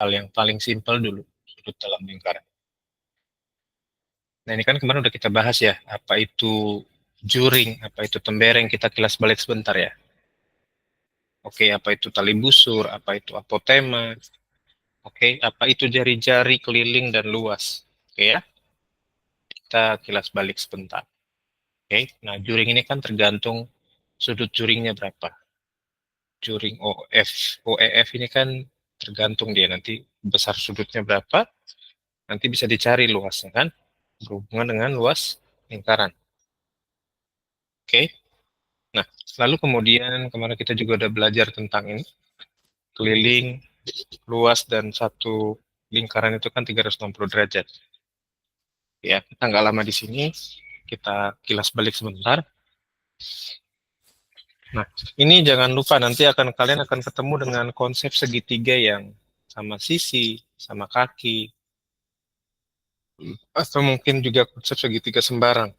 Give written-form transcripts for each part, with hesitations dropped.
hal yang paling simpel dulu, sudut dalam lingkaran. Nah, ini kan kemarin udah kita bahas ya, apa itu juring, apa itu tembereng, kita kilas balik sebentar ya. Oke, apa itu tali busur, apa itu apotema, oke, apa itu jari-jari keliling dan luas. Oke ya, kita kilas balik sebentar. Oke, nah juring ini kan tergantung sudut juringnya berapa. Juring OEF ini kan tergantung dia nanti besar sudutnya berapa, nanti bisa dicari luasnya kan, berhubungan dengan luas lingkaran. Oke, nah lalu kemudian kemarin kita juga udah belajar tentang ini, keliling, luas, dan satu lingkaran itu kan 360 derajat. Ya, kita nggak lama di sini, kita kilas balik sebentar. Nah, ini jangan lupa nanti kalian akan ketemu dengan konsep segitiga yang sama sisi, sama kaki, atau mungkin juga konsep segitiga sembarang.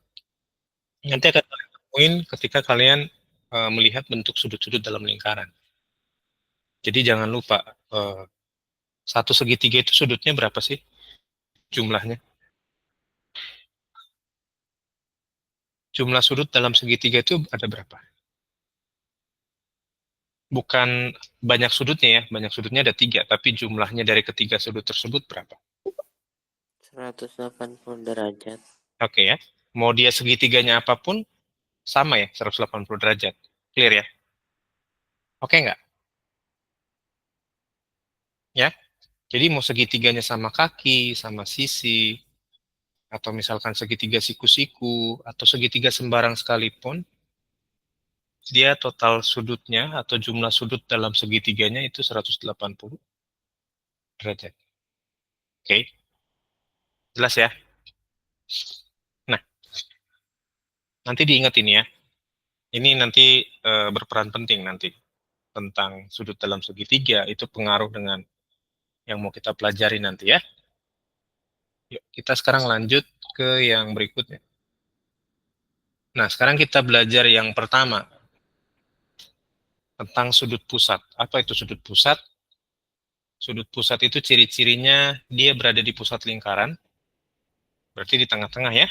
Nanti akan kalian temuin ketika kalian melihat bentuk sudut-sudut dalam lingkaran. Jadi jangan lupa, satu segitiga itu sudutnya berapa sih jumlahnya? Jumlah sudut dalam segitiga itu ada berapa? Bukan banyak sudutnya ya, banyak sudutnya ada 3, tapi jumlahnya dari ketiga sudut tersebut berapa? 180 derajat. Oke ya, mau dia segitiganya apapun, sama ya, 180 derajat. Clear ya? Oke nggak? Ya, jadi mau segitiganya sama kaki, sama sisi, atau misalkan segitiga siku-siku, atau segitiga sembarang sekalipun, dia total sudutnya atau jumlah sudut dalam segitiganya itu 180 derajat. Oke, jelas ya? Nah, nanti diingat ini ya. Ini nanti berperan penting nanti tentang sudut dalam segitiga, itu pengaruh dengan yang mau kita pelajari nanti ya. Yuk, kita sekarang lanjut ke yang berikutnya. Nah, sekarang kita belajar yang pertama, tentang sudut pusat. Apa itu sudut pusat? Sudut pusat itu ciri-cirinya dia berada di pusat lingkaran, berarti di tengah-tengah ya.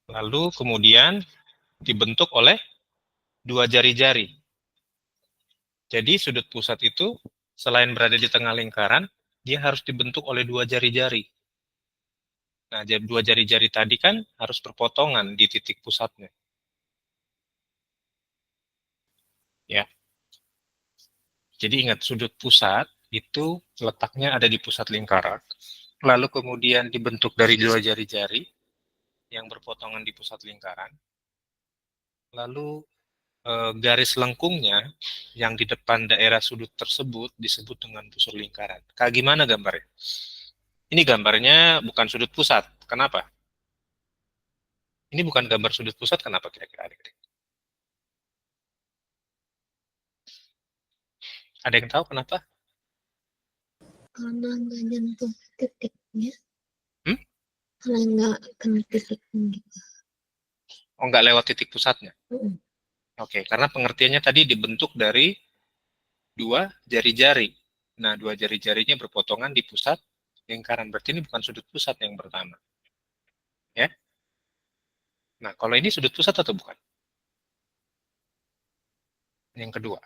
Lalu kemudian dibentuk oleh dua jari-jari. Jadi sudut pusat itu selain berada di tengah lingkaran, dia harus dibentuk oleh dua jari-jari. Nah, dua jari-jari tadi kan harus berpotongan di titik pusatnya. Ya. Jadi ingat, sudut pusat itu letaknya ada di pusat lingkaran. Lalu kemudian dibentuk dari dua jari-jari yang berpotongan di pusat lingkaran. Lalu garis lengkungnya yang di depan daerah sudut tersebut disebut dengan busur lingkaran. Kayak gimana gambarnya? Ini gambarnya bukan sudut pusat. Kenapa? Ini bukan gambar sudut pusat, kenapa kira-kira adik-adik? Ada yang tahu kenapa? Karena nggak nyentuh titiknya, Hmm? karena nggak kena titiknya gitu. Oh, nggak lewat titik pusatnya. Mm. Oke, karena pengertiannya tadi dibentuk dari dua jari-jari. Nah, dua jari-jarinya berpotongan di pusat lingkaran. Berarti ini bukan sudut pusat yang pertama. Ya. Nah, kalau ini sudut pusat atau bukan? Yang kedua.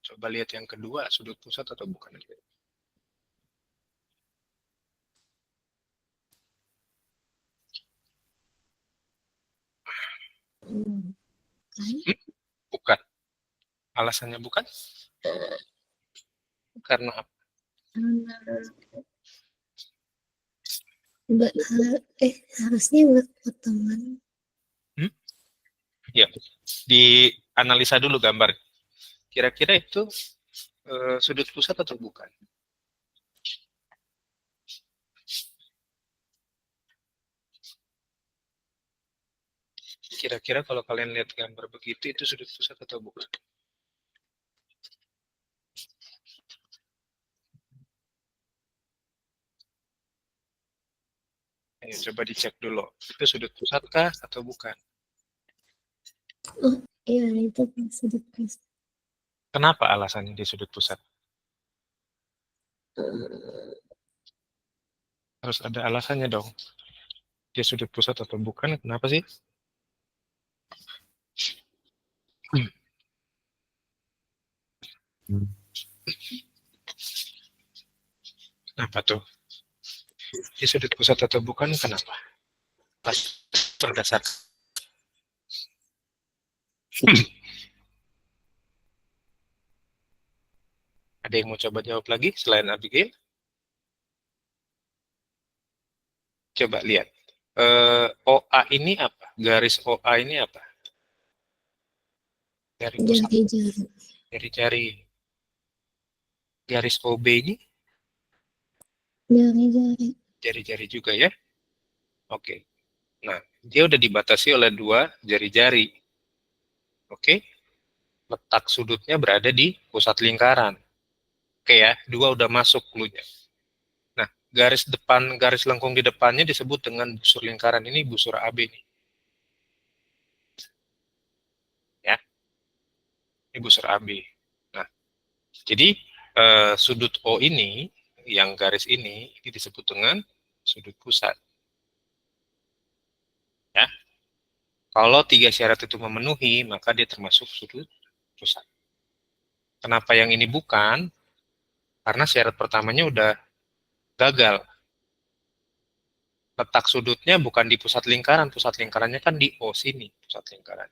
Coba lihat yang kedua, sudut pusat atau bukan? Hmm. Bukan. Alasannya bukan? Karena apa? Karena nggak harusnya buat potongan. Ya, dianalisa dulu gambar. Kira-kira itu sudut pusat atau bukan? Kira-kira kalau kalian lihat gambar begitu, itu sudut pusat atau bukan? Ayo coba dicek dulu. Itu sudut pusat kah atau bukan? Oh, Iya, itu sudut pusat. Kenapa alasannya di sudut pusat? Eh, Harus ada alasannya dong. Dia sudut pusat atau bukan? Kenapa sih? Kenapa tuh? Dia sudut pusat atau bukan? Kenapa? Pas berdasarkan. Ada yang mau coba jawab lagi selain Abigail? Coba lihat. OA ini apa? Garis OA ini apa? Dari pusat, Jari-jari. dari jari. Garis OB ini Jari-jari. jari-jari juga ya. Oke. Nah, dia udah dibatasi oleh dua jari-jari. Oke. Letak sudutnya berada di pusat lingkaran. Oke ya, dua udah masuk clue-nya. Nah, garis depan, garis lengkung di depannya disebut dengan busur lingkaran. Ini busur AB nih. Ya, ini busur AB. Nah, jadi sudut O ini, yang garis ini disebut dengan sudut pusat. Ya, kalau tiga syarat itu memenuhi, maka dia termasuk sudut pusat. Kenapa yang ini bukan? Karena syarat pertamanya udah gagal. Letak sudutnya bukan di pusat lingkarannya kan di O sini, pusat lingkaran.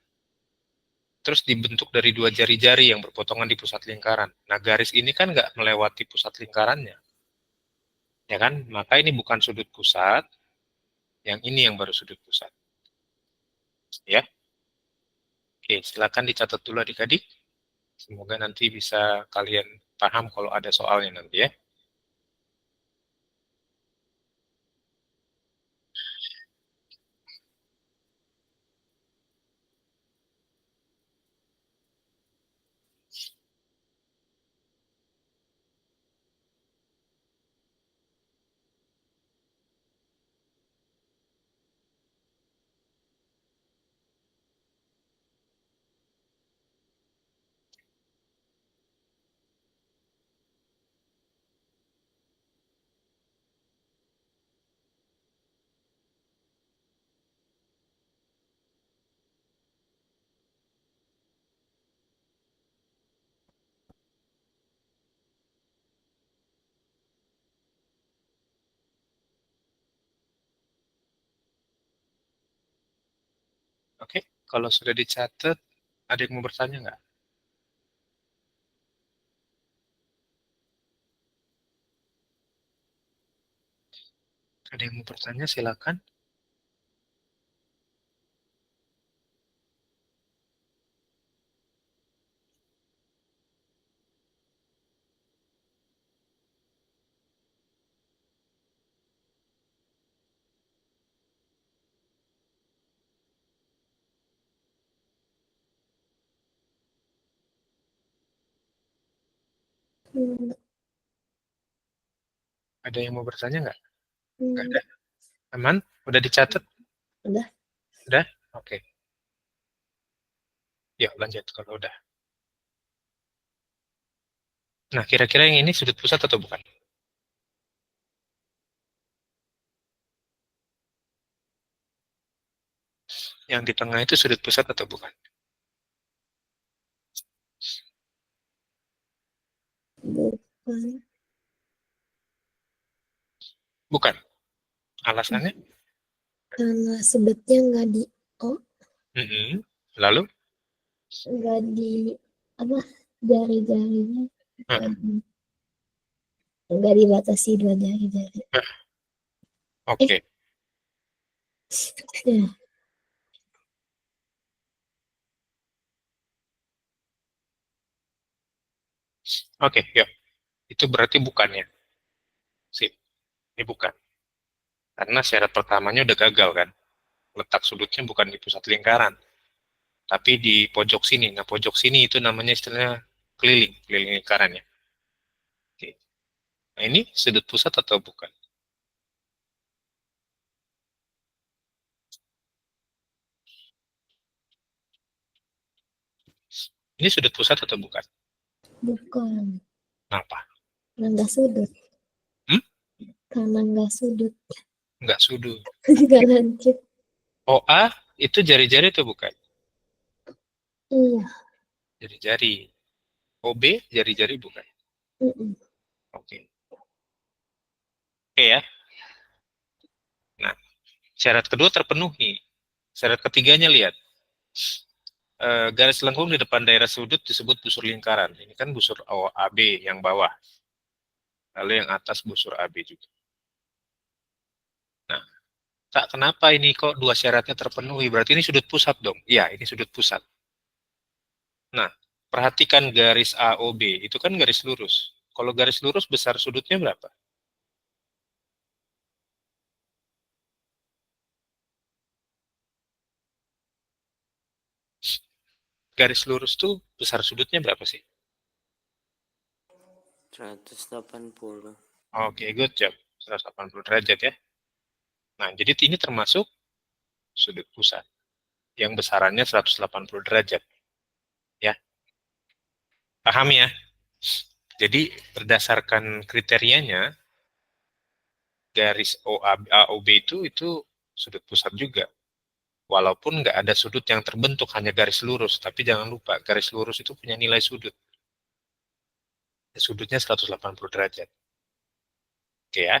Terus dibentuk dari dua jari-jari yang berpotongan di pusat lingkaran. Nah, garis ini kan nggak melewati pusat lingkarannya. Ya kan? Maka ini bukan sudut pusat, yang ini yang baru sudut pusat. Ya. Oke, silakan dicatat dulu adik-adik. Semoga nanti bisa kalian paham kalau ada soalnya nanti ya. Oke, kalau sudah dicatat, ada yang mau bertanya nggak? Ada yang mau bertanya, silakan. Hmm, Ada yang mau bertanya nggak? Nggak hmm, ada. Aman? Udah dicatat? udah. Udah? Oke. Yuk lanjut kalau udah. Nah, kira-kira yang ini sudut pusat atau bukan? Yang di tengah itu sudut pusat atau bukan? Bukan. Bukan. Alasannya? Karena sudutnya nggak di O, Mm-mm. Lalu? nggak di apa jari-jarinya nggak Ah, di- nggak dibatasi dua jari-jari. ah, Eh, Oke. ya, Oke, yuk. Itu berarti bukan ya? Sip. Ini bukan. Karena syarat pertamanya udah gagal kan? Letak sudutnya bukan di pusat lingkaran, tapi di pojok sini. Nah, pojok sini itu namanya istilahnya keliling, keliling lingkarannya. Oke. Nah, ini sudut pusat atau bukan? Ini sudut pusat atau bukan? Bukan. Kenapa? Karena nggak sudut. Hmm? Karena nggak sudut. Nggak sudut. Nggak lanjut. OA itu jari-jari atau bukan? Iya. Jari-jari. OB jari-jari bukan? Mm-mm. Oke. Oke ya. Nah, syarat kedua terpenuhi. Syarat ketiganya lihat. Garis lengkung di depan daerah sudut disebut busur lingkaran. Ini kan busur AB yang bawah. Lalu yang atas busur AB juga. Nah, tak kenapa ini kok dua syaratnya terpenuhi? Berarti ini sudut pusat dong. Iya, ini sudut pusat. Nah, perhatikan garis AOB. Itu kan garis lurus. Kalau garis lurus besar sudutnya berapa? Garis lurus tuh besar sudutnya berapa sih? 180. Oke, good job. 180 derajat ya. Nah, jadi ini termasuk sudut pusat yang besarannya 180 derajat. Ya, paham ya? Jadi berdasarkan kriterianya, garis AOB itu sudut pusat juga. Walaupun nggak ada sudut yang terbentuk, hanya garis lurus. Tapi jangan lupa, garis lurus itu punya nilai sudut. Sudutnya 180 derajat. Oke ya,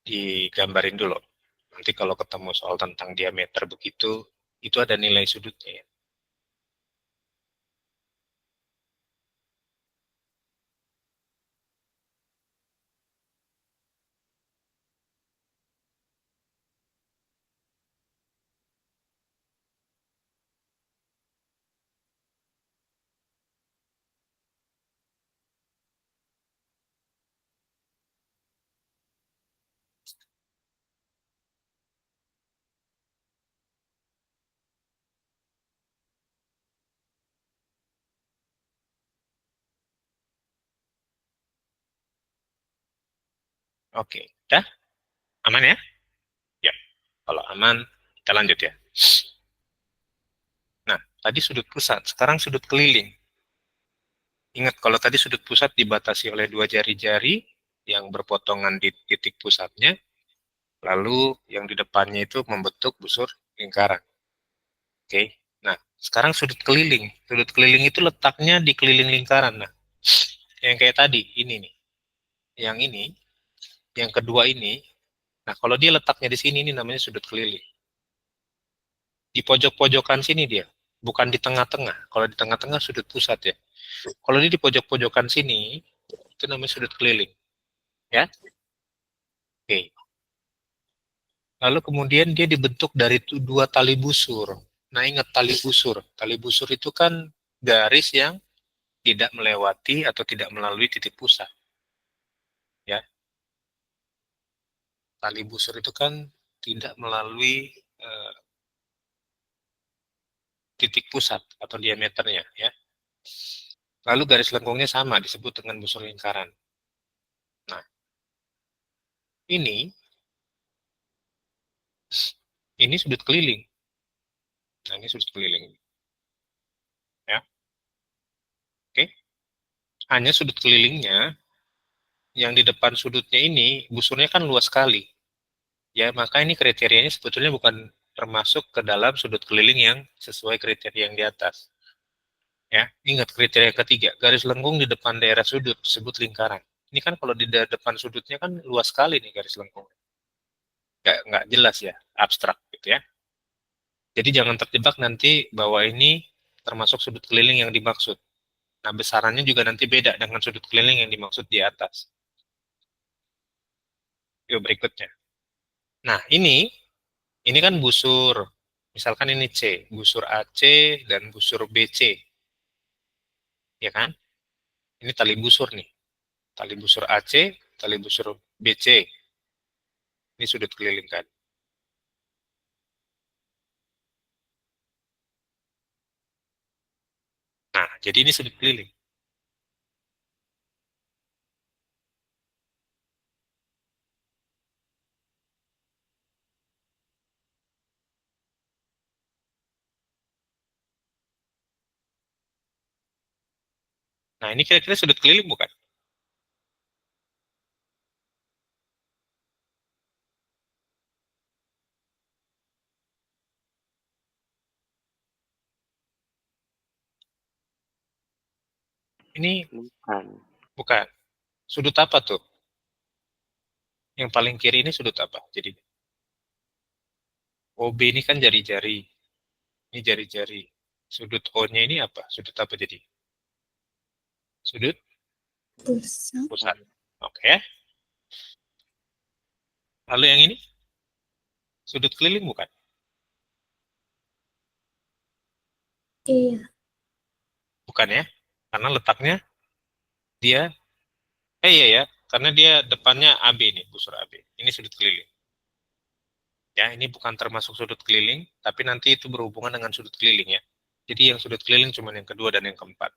digambarin dulu. Nanti kalau ketemu soal tentang diameter begitu, itu ada nilai sudutnya ya. Oke, dah? Aman ya? Ya, kalau aman, kita lanjut ya. Nah, tadi sudut pusat, sekarang sudut keliling. Ingat, kalau tadi sudut pusat dibatasi oleh dua jari-jari yang berpotongan di titik pusatnya, lalu yang di depannya itu membentuk busur lingkaran. Oke, nah sekarang sudut keliling. Sudut keliling itu letaknya di keliling lingkaran. Nah, yang kayak tadi, ini nih. Yang ini, yang kedua ini, nah kalau dia letaknya di sini, ini namanya sudut keliling. Di pojok-pojokan sini dia, bukan di tengah-tengah. Kalau di tengah-tengah sudut pusat ya. Kalau ini di pojok-pojokan sini, itu namanya sudut keliling. Ya, oke. Lalu kemudian dia dibentuk dari dua tali busur. Nah, ingat tali busur. Tali busur itu kan garis yang tidak melewati atau tidak melalui titik pusat. Ya, tali busur itu kan tidak melalui eh, titik pusat atau diameternya. Ya. Lalu garis lengkungnya sama, disebut dengan busur lingkaran. Nah, ini ini sudut keliling. Nah, ini sudut keliling. Ya, oke. Hanya sudut kelilingnya yang di depan sudutnya ini busurnya kan luas sekali. Ya, maka ini kriterianya sebetulnya bukan termasuk ke dalam sudut keliling yang sesuai kriteria yang di atas. Ya, ingat kriteria ketiga, garis lengkung di depan daerah sudut disebut lingkaran. Ini kan kalau di depan sudutnya kan luas sekali nih garis lengkung. Nggak jelas ya, abstrak gitu ya. Jadi jangan terjebak nanti bahwa ini termasuk sudut keliling yang dimaksud. Nah, besarannya juga nanti beda dengan sudut keliling yang dimaksud di atas. Yuk berikutnya. Nah, ini kan busur. Misalkan ini C, busur AC dan busur BC, ya kan? Ini tali busur nih. Tali busur AC, tali busur BC. Ini sudut keliling kan. Nah, jadi ini sudut keliling. Nah, ini kira-kira sudut keliling bukan? Ini Bukan. bukan. Sudut apa tuh? Yang paling kiri ini sudut apa? Jadi OB ini kan jari-jari. Ini jari-jari. Sudut O-nya ini apa? Sudut apa jadi? Sudut Pusat. pusat. Oke. Lalu yang ini? Sudut keliling bukan? Iya. Bukan ya? Karena letaknya dia, iya ya, karena dia depannya AB nih, busur AB. Ini sudut keliling. Ya, ini bukan termasuk sudut keliling, tapi nanti itu berhubungan dengan sudut keliling ya. Jadi yang sudut keliling cuma yang kedua dan yang keempat.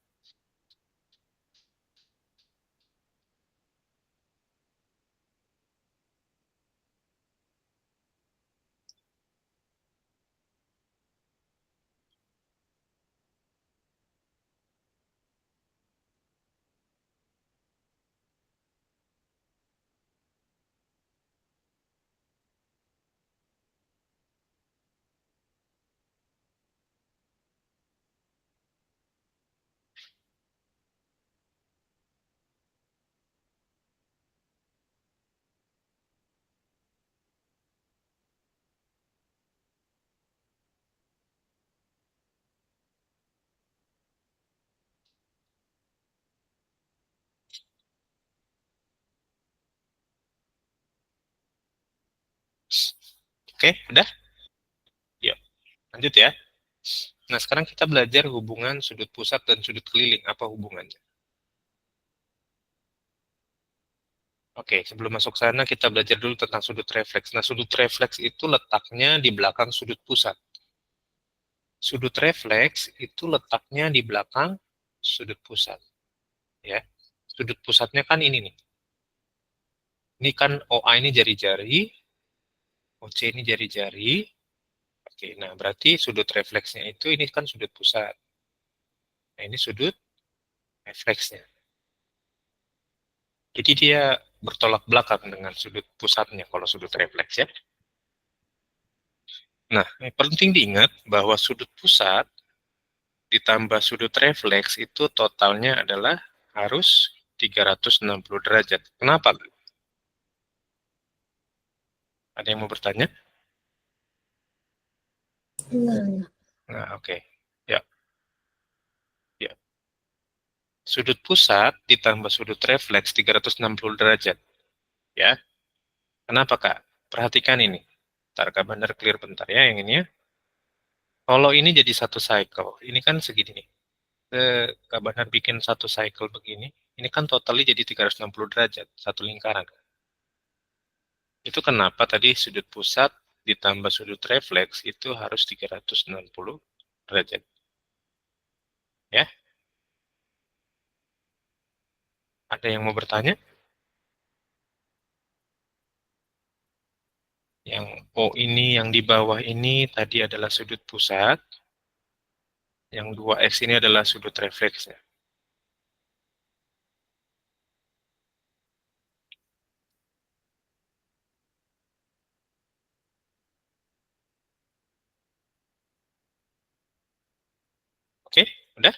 Oke, udah? Yuk, lanjut ya. Nah, sekarang kita belajar hubungan sudut pusat dan sudut keliling. Apa hubungannya? Oke, sebelum masuk sana kita belajar dulu tentang sudut refleks. Nah, sudut refleks itu letaknya di belakang sudut pusat. Sudut refleks itu letaknya di belakang sudut pusat. Ya, sudut pusatnya kan ini nih. Ini kan OA ini jari-jari, OC ini jari-jari. Oke, nah berarti sudut refleksnya itu ini kan sudut pusat. Nah, ini sudut refleksnya. Jadi dia bertolak belakang dengan sudut pusatnya kalau sudut refleks ya. Nah, yang penting diingat bahwa sudut pusat ditambah sudut refleks itu totalnya adalah harus 360 derajat. Kenapa? Ada yang mau bertanya? Enggak. Nah, oke. Ya, ya. Sudut pusat ditambah sudut refleks 360 derajat. Ya. Kenapa, Kak? Perhatikan ini. Ntar Kak Bandar clear bentar ya yang ini ya. Kalau ini jadi satu cycle, ini kan segini nih. Kak Bandar bikin satu cycle begini, ini kan totalnya jadi 360 derajat, satu lingkaran. Itu kenapa tadi sudut pusat ditambah sudut refleks itu harus 360 derajat. Ya, ada yang mau bertanya? Yang O ini, yang di bawah ini tadi adalah sudut pusat, yang 2X ini adalah sudut refleksnya. Oke, udah?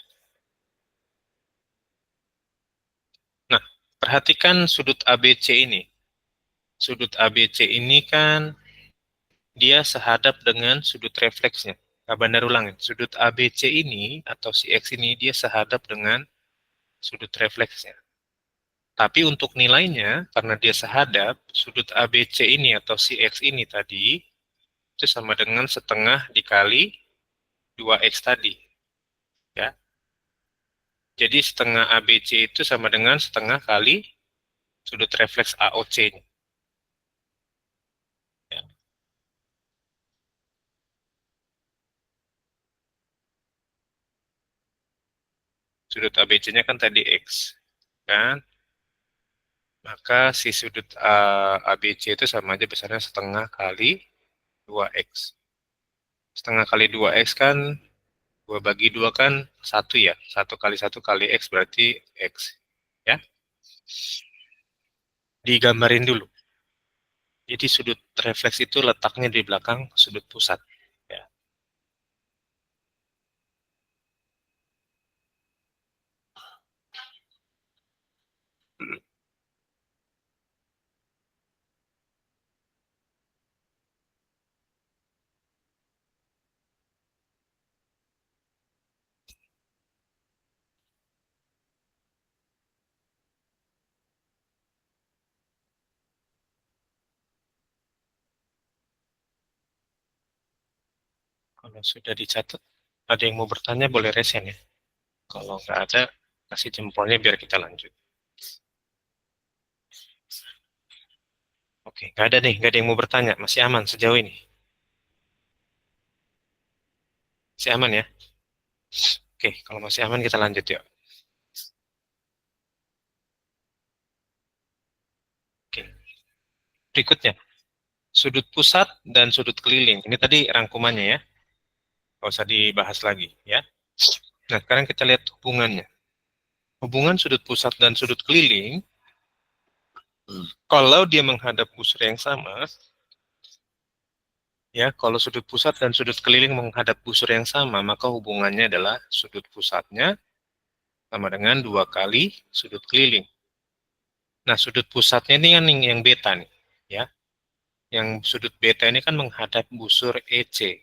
Nah, perhatikan sudut ABC ini. Sudut ABC ini kan dia sehadap dengan sudut refleksnya. Kak Bandar ulangin, sudut ABC ini atau si X ini dia sehadap dengan sudut refleksnya. Tapi untuk nilainya, karena dia sehadap, sudut ABC ini atau si X ini tadi, itu sama dengan setengah dikali 2X tadi. Ya. Jadi setengah ABC itu sama dengan setengah kali sudut refleks AOC-nya. Ya. Sudut ABC-nya kan tadi X. Kan? Maka si sudut ABC itu sama aja besarnya setengah kali 2X. Setengah kali 2X kan 2 bagi 2 kan 1 ya. 1 kali 1 kali X berarti X. Ya. Digambarin dulu. Jadi sudut refleks itu letaknya di belakang sudut pusat. Ya. Kalau sudah dicatat, ada yang mau bertanya boleh resen ya. Kalau nggak ada, kasih jempolnya biar kita lanjut. Oke, nggak ada nih, nggak ada yang mau bertanya. Masih aman sejauh ini. Masih aman ya? Oke, kalau masih aman kita lanjut ya. Oke, berikutnya. Sudut pusat dan sudut keliling. Ini tadi rangkumannya ya. Nggak usah dibahas lagi ya. Nah, sekarang kita lihat hubungannya. Hubungan sudut pusat dan sudut keliling, kalau dia menghadap busur yang sama, ya, kalau sudut pusat dan sudut keliling menghadap busur yang sama, maka hubungannya adalah sudut pusatnya sama dengan 2 kali sudut keliling. Nah, sudut pusatnya ini kan yang beta nih, ya. Yang sudut beta ini kan menghadap busur EC.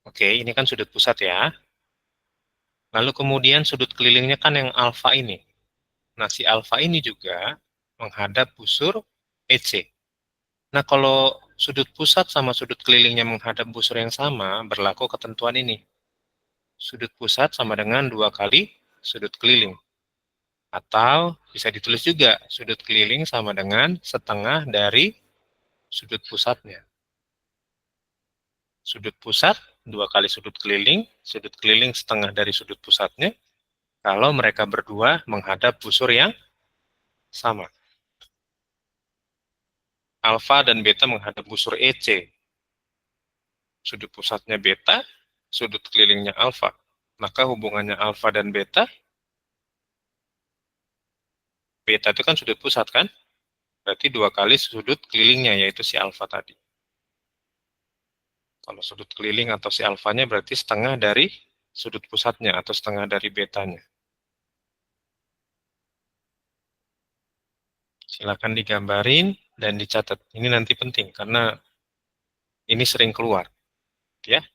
Oke, ini kan sudut pusat ya. Lalu kemudian sudut kelilingnya kan yang alfa ini. Nah, si alfa ini juga menghadap busur EC. Nah, kalau sudut pusat sama sudut kelilingnya menghadap busur yang sama, berlaku ketentuan ini. Sudut pusat sama dengan 2 kali sudut keliling. Atau bisa ditulis juga, sudut keliling sama dengan setengah dari sudut pusatnya. Sudut pusat, 2 kali sudut keliling setengah dari sudut pusatnya, kalau mereka berdua menghadap busur yang sama. Alfa dan beta menghadap busur EC. Sudut pusatnya beta, sudut kelilingnya alfa. Maka hubungannya alfa dan beta, beta itu kan sudut pusat kan? Berarti 2 kali sudut kelilingnya, yaitu si alfa tadi. Kalau sudut keliling atau si alfanya berarti setengah dari sudut pusatnya atau setengah dari betanya. Silakan digambarin dan dicatat. Ini nanti penting karena ini sering keluar, ya.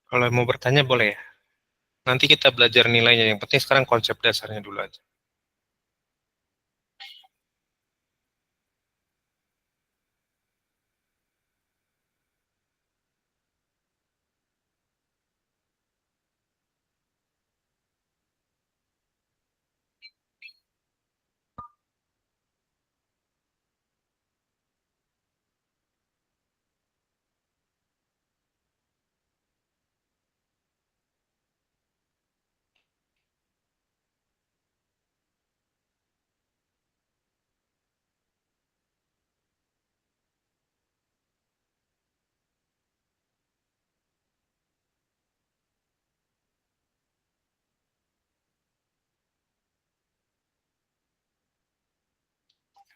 Kalau mau bertanya boleh ya. Nanti kita belajar nilainya. Yang penting sekarang konsep dasarnya dulu aja.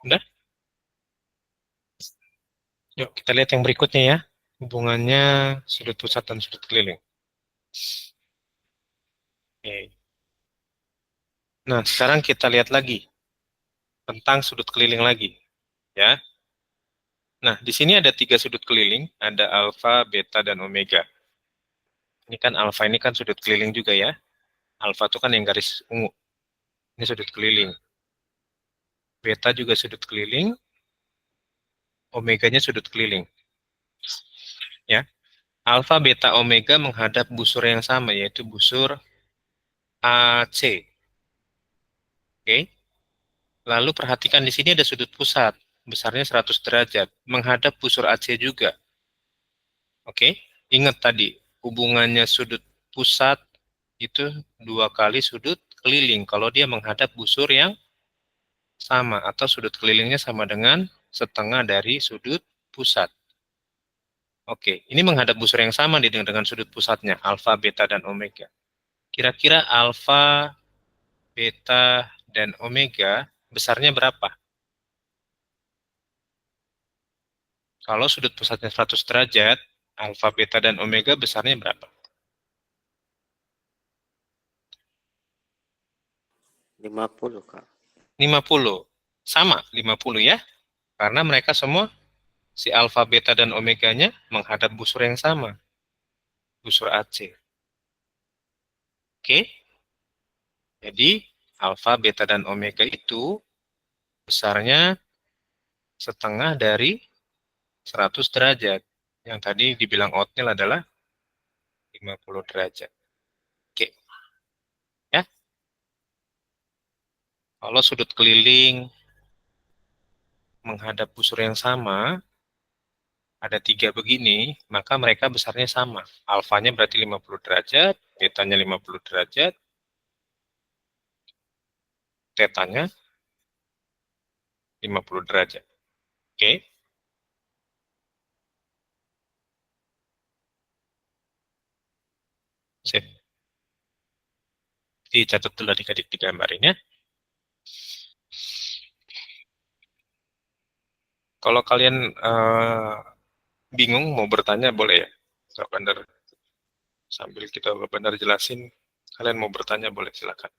Udah? Yuk kita lihat yang berikutnya ya. Hubungannya sudut pusat dan sudut keliling. Oke. Nah, sekarang kita lihat lagi tentang sudut keliling lagi, ya. Nah, di sini ada 3 sudut keliling, ada alfa, beta, dan omega. Ini kan alfa ini kan sudut keliling juga ya. Alfa itu kan yang garis ungu. Ini sudut keliling. Beta juga sudut keliling, omeganya sudut keliling. Ya. Alfa, beta, omega menghadap busur yang sama, yaitu busur AC. Oke. Lalu perhatikan di sini ada sudut pusat, besarnya 100 derajat, menghadap busur AC juga. Oke. Ingat tadi, hubungannya sudut pusat itu 2 kali sudut keliling kalau dia menghadap busur yang sama atau sudut kelilingnya sama dengan setengah dari sudut pusat. Oke, ini menghadap busur yang sama dengan sudut pusatnya, alfa, beta, dan omega. Kira-kira alfa, beta, dan omega besarnya berapa? Kalau sudut pusatnya 100 derajat, alfa, beta, dan omega besarnya berapa? 50, Kak. 50. Sama, 50 ya. Karena mereka semua, si alfa, beta, dan omeganya menghadap busur yang sama. Busur AC. Oke? Jadi, alfa, beta, dan omega itu besarnya setengah dari 100 derajat. Yang tadi dibilang outnya adalah 50 derajat. Oke, ya. Kalau sudut keliling menghadap busur yang sama, ada 3 begini, maka mereka besarnya sama. Alfanya berarti 50 derajat, betanya 50 derajat, tetanya 50 derajat. Oke, sip. Dicatat dulu adik-adik di gambar ini ya. Kalau kalian bingung mau bertanya boleh ya. Kak Bandar, sambil kita Kak Bandar jelasin, kalian mau bertanya boleh silakan.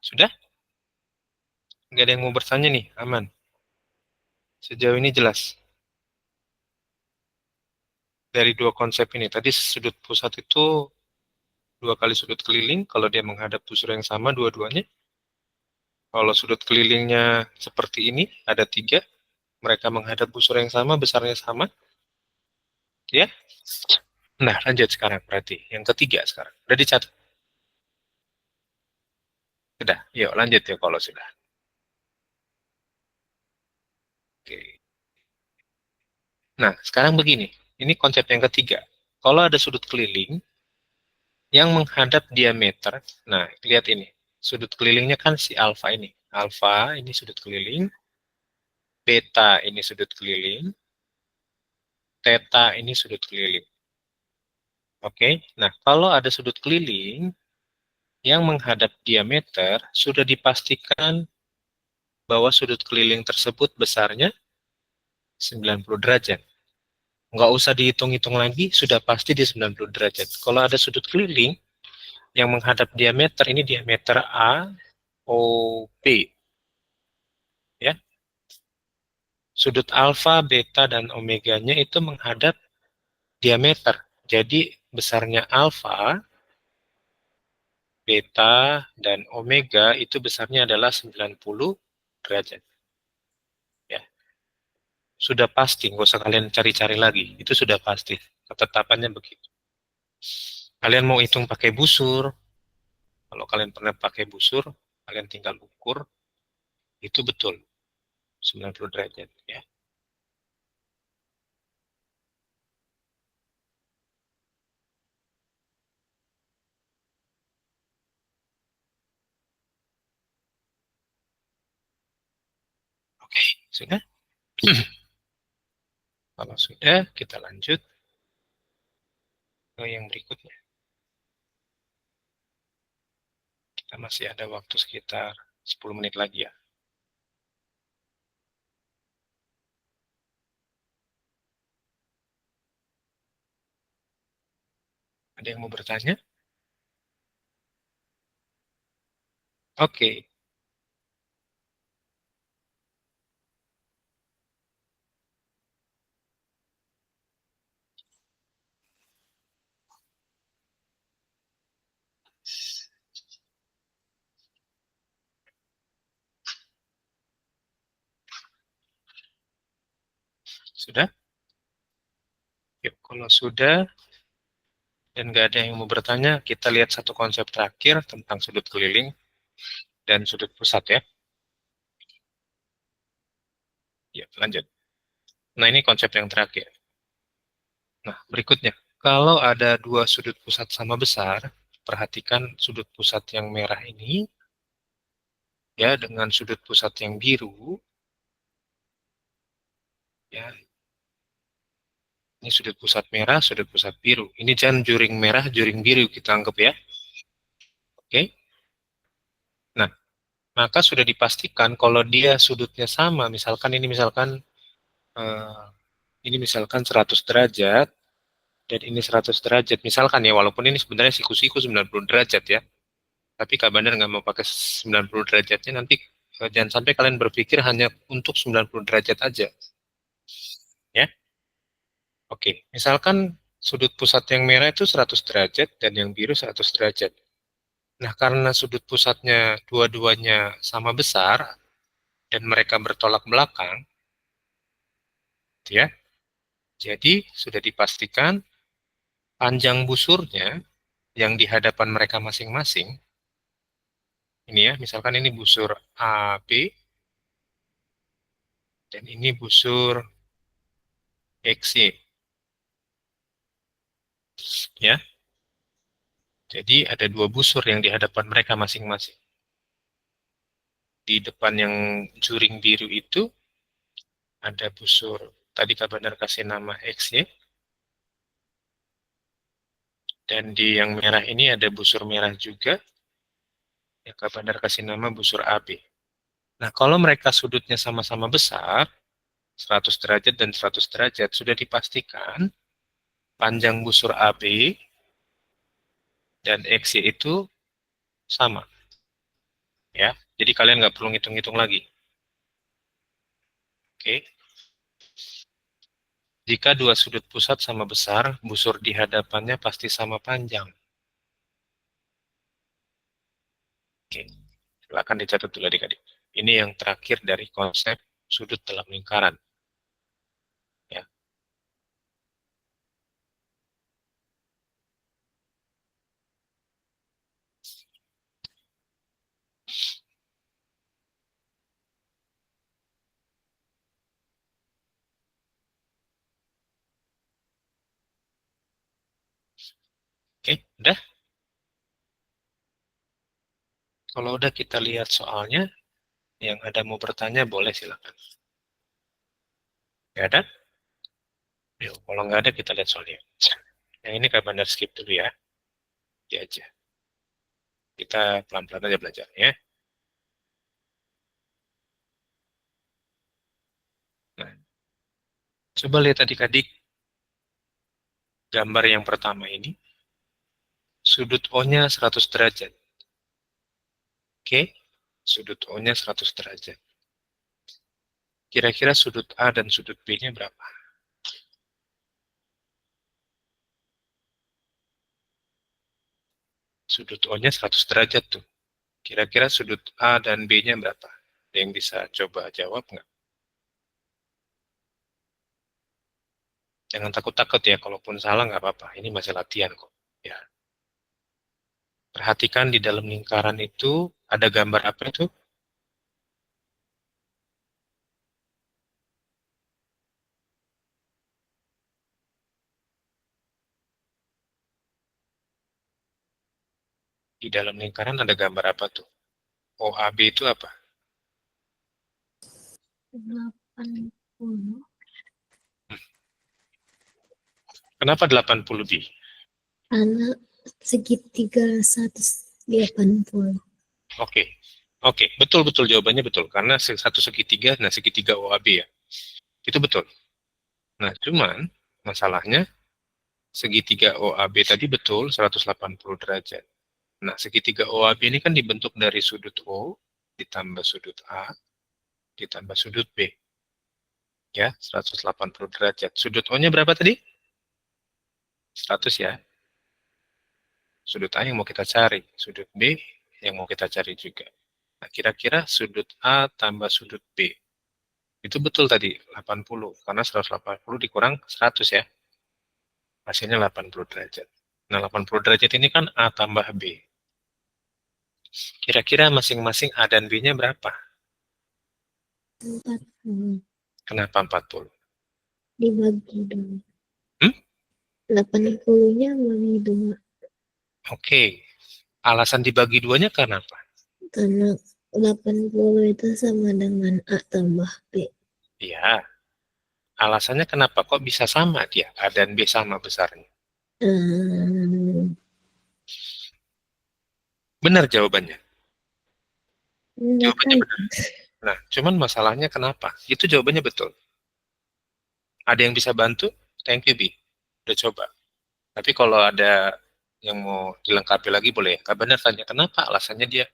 Sudah? Nggak ada yang mau bertanya nih, aman. Sejauh ini jelas. Dari 2 konsep ini, tadi sudut pusat itu 2 kali sudut keliling, kalau dia menghadap busur yang sama dua-duanya. Kalau sudut kelilingnya seperti ini, ada 3, mereka menghadap busur yang sama, besarnya sama. Ya. Nah, lanjut sekarang berarti. Yang ketiga sekarang. Udah dicatat? Sudah, yuk lanjut ya kalau sudah. Oke. Nah, sekarang begini. Ini konsep yang ketiga. Kalau ada sudut keliling yang menghadap diameter, nah lihat ini. Sudut kelilingnya kan si alfa ini. Alfa ini sudut keliling, beta ini sudut keliling, theta ini sudut keliling. Oke, nah kalau ada sudut keliling yang menghadap diameter, sudah dipastikan bahwa sudut keliling tersebut besarnya 90 derajat. Nggak usah dihitung-hitung lagi, sudah pasti di 90 derajat. Kalau ada sudut keliling yang menghadap diameter, ini diameter A, O, B. Ya. Sudut alfa, beta, dan omeganya itu menghadap diameter. Jadi besarnya alfa, beta, dan omega itu besarnya adalah 90 derajat. Ya. Sudah pasti, nggak usah kalian cari-cari lagi. Itu sudah pasti. Ketetapannya begitu. Kalian mau hitung pakai busur, kalau kalian pernah pakai busur, kalian tinggal ukur, itu betul. 90 derajat. Ya. Oke, sudah? Kalau sudah, kita lanjut ke yang berikutnya. Kita masih ada waktu sekitar 10 menit lagi ya. Ada yang mau bertanya? Oke. Sudah? Yuk, kalau sudah dan nggak ada yang mau bertanya, kita lihat satu konsep terakhir tentang sudut keliling dan sudut pusat ya. Ya, lanjut. Nah, ini konsep yang terakhir. Nah, berikutnya. Kalau ada dua sudut pusat sama besar, perhatikan sudut pusat yang merah ini ya dengan sudut pusat yang biru ya. Ini sudut pusat merah, sudut pusat biru. Ini jangan juring merah, juring biru kita anggap ya. Oke. Nah, maka sudah dipastikan kalau dia sudutnya sama, eh, ini misalkan 100 derajat dan ini 100 derajat. Misalkan ya, walaupun ini sebenarnya siku-siku 90 derajat ya. Tapi Kak Bandar nggak mau pakai 90 derajatnya, nanti jangan sampai kalian berpikir hanya untuk 90 derajat aja. Ya. Oke, misalkan sudut pusat yang merah itu 100 derajat dan yang biru 100 derajat. Nah, karena sudut pusatnya dua-duanya sama besar dan mereka bertolak belakang, ya, jadi sudah dipastikan panjang busurnya yang di hadapan mereka masing-masing, ini ya, misalkan ini busur AB dan ini busur XY, ya. Jadi ada dua busur yang di hadapan mereka masing-masing. Di depan yang juring biru itu ada busur, tadi Kak Bandar kasih nama XY, dan di yang merah ini ada busur merah juga, yang Kak Bandar kasih nama busur AB. Nah, kalau mereka sudutnya sama-sama besar, 100 derajat dan 100 derajat, sudah dipastikan panjang busur AB dan XY itu sama. Ya, jadi kalian nggak perlu ngitung-ngitung lagi. Oke. Jika dua sudut pusat sama besar, busur di hadapannya pasti sama panjang. Oke. Silakan dicatat dulu adik-adik. Ini yang terakhir dari konsep sudut dalam lingkaran. Ya. Oke, udah? Kalau udah kita lihat soalnya, yang ada mau bertanya boleh silakan. Ya ada? Yuk, kalau nggak ada kita lihat soalnya. Yang ini kayak bandar skip dulu ya. Ya aja. Kita pelan-pelan aja belajarnya. Nah, coba lihat adik-adik gambar yang pertama ini. Sudut O-nya 100 derajat. Oke, sudut O-nya 100 derajat. Kira-kira sudut A dan sudut B-nya berapa? Sudut O-nya 100 derajat tuh. Kira-kira sudut A dan B-nya berapa? Ada yang bisa coba jawab nggak? Jangan takut-takut ya, kalaupun salah nggak apa-apa. Ini masih latihan kok. Ya. Perhatikan di dalam lingkaran itu ada gambar apa itu? Di dalam lingkaran ada gambar apa tuh? OAB itu apa? 80 Kenapa 80B? karena segitiga 180. Oke. Oke, betul-betul jawabannya betul. Karena satu segitiga, nah segitiga OAB ya. Itu betul. Nah, cuman masalahnya segitiga OAB tadi betul 180 derajat. Nah, segitiga OAB ini kan dibentuk dari sudut O ditambah sudut A ditambah sudut B. Ya, 180 derajat. Sudut O-nya berapa tadi? 100 ya. Sudut A yang mau kita cari, sudut B yang mau kita cari juga. Nah, kira-kira sudut A tambah sudut B Itu betul tadi, 80. Karena 180 dikurang 100 ya. Hasilnya 80 derajat. Nah, 80 derajat ini kan A tambah B. Kira-kira masing-masing A dan B-nya berapa? 40 Kenapa 40? dibagi 2. Hmm? 80-nya bagi 2. Oke. Alasan dibagi duanya karena apa? Karena 80 itu sama dengan A tambah B. Iya. Alasannya kenapa? Kok bisa sama dia? A dan B sama besarnya. Benar jawabannya. Enggak Jawabannya tahu. benar. Nah, cuman masalahnya kenapa? Itu jawabannya betul. Ada yang bisa bantu? Thank you, Bi. Udah coba. Tapi kalau ada yang mau dilengkapi lagi boleh. Kak Benar tanya kenapa? Alasannya dia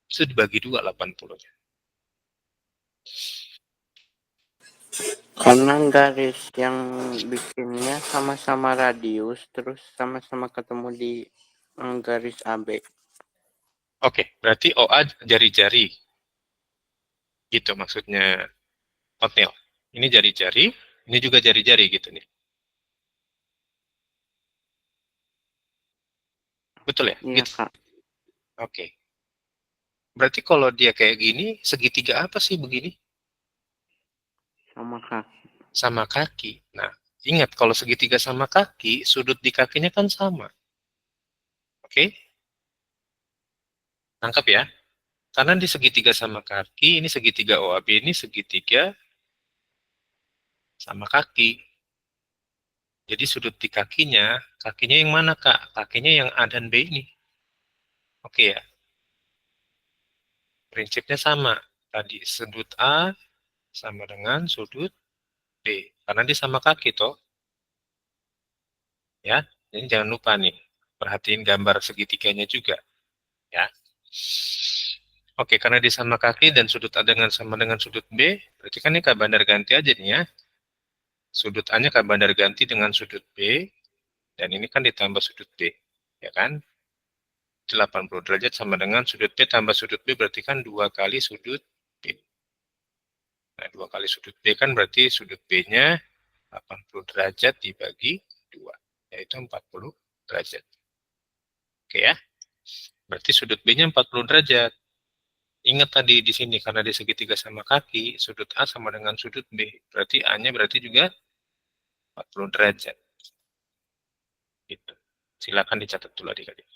itu dibagi 2 80-nya. Karena garis yang bikinnya sama-sama radius, terus sama-sama ketemu di garis AB. Oke, berarti OA jari-jari. Gitu maksudnya Otnil. Ini jari-jari, ini juga jari-jari gitu nih. Betul ya? Iya, Gitu. Kak. Oke. Berarti kalau dia kayak gini, segitiga apa sih begini? Sama Kak. Sama kaki. Nah, ingat kalau segitiga sama kaki, sudut di kakinya kan sama. Oke? Tangkap ya. Karena di segitiga sama kaki, ini segitiga OAB, ini segitiga sama kaki. Jadi sudut di kakinya yang mana Kak? Kakinya yang A dan B ini. Oke ya. Prinsipnya sama. Tadi sudut A sama dengan sudut B. Karena dia sama kaki toh. Ya. Jadi jangan lupa nih. Perhatiin gambar segitiganya juga. Ya. Oke, karena dia sama kaki dan sudut A dengan sama dengan sudut B, berarti kan ini Kak Bandar ganti aja nih ya. Sudut A-nya Kak Bandar ganti dengan sudut B, dan ini kan ditambah sudut B. Ya kan? 80 derajat sama dengan sudut B tambah sudut B berarti kan 2 kali sudut B. Nah, 2 kali sudut B kan berarti sudut B-nya 80 derajat dibagi 2, yaitu 40 derajat. Oke ya? Berarti sudut B-nya 40 derajat. Ingat tadi di sini, karena di segitiga sama kaki, sudut A sama dengan sudut B. Berarti A-nya berarti juga 40 derajat. Gitu. Silakan dicatat dulu adik-adik.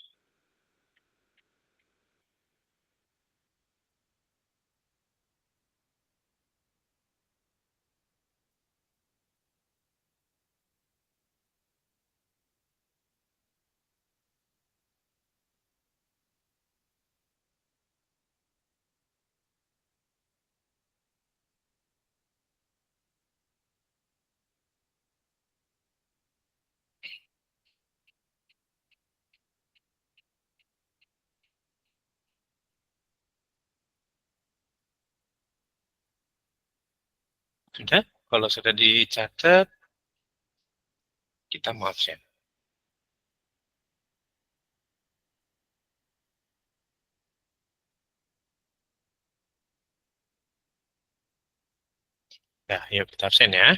Sudah? Kalau sudah dicatat, kita mau absen. Nah, yuk kita absen ya.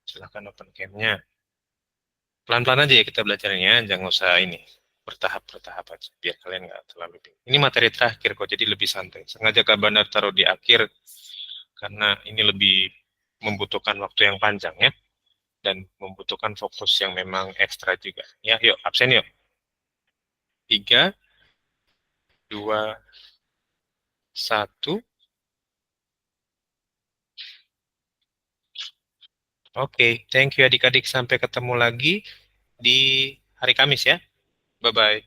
Silakan open cam-nya. Pelan-pelan aja ya kita belajarnya, jangan usah ini. Bertahap-bertahap aja, biar kalian nggak terlalu bingung. Ini materi terakhir kok, jadi lebih santai. Sengaja Kak Bandar taruh di akhir, karena ini lebih membutuhkan waktu yang panjang ya. Dan membutuhkan fokus yang memang ekstra juga. Ya, yuk, absen yuk. 3, 2, 1. Oke, thank you adik-adik. Sampai ketemu lagi di hari Kamis ya. Bye-bye.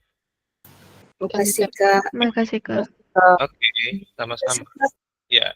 Makasih, Kak. Terima kasih, Kak. Oke, sama-sama. Ya.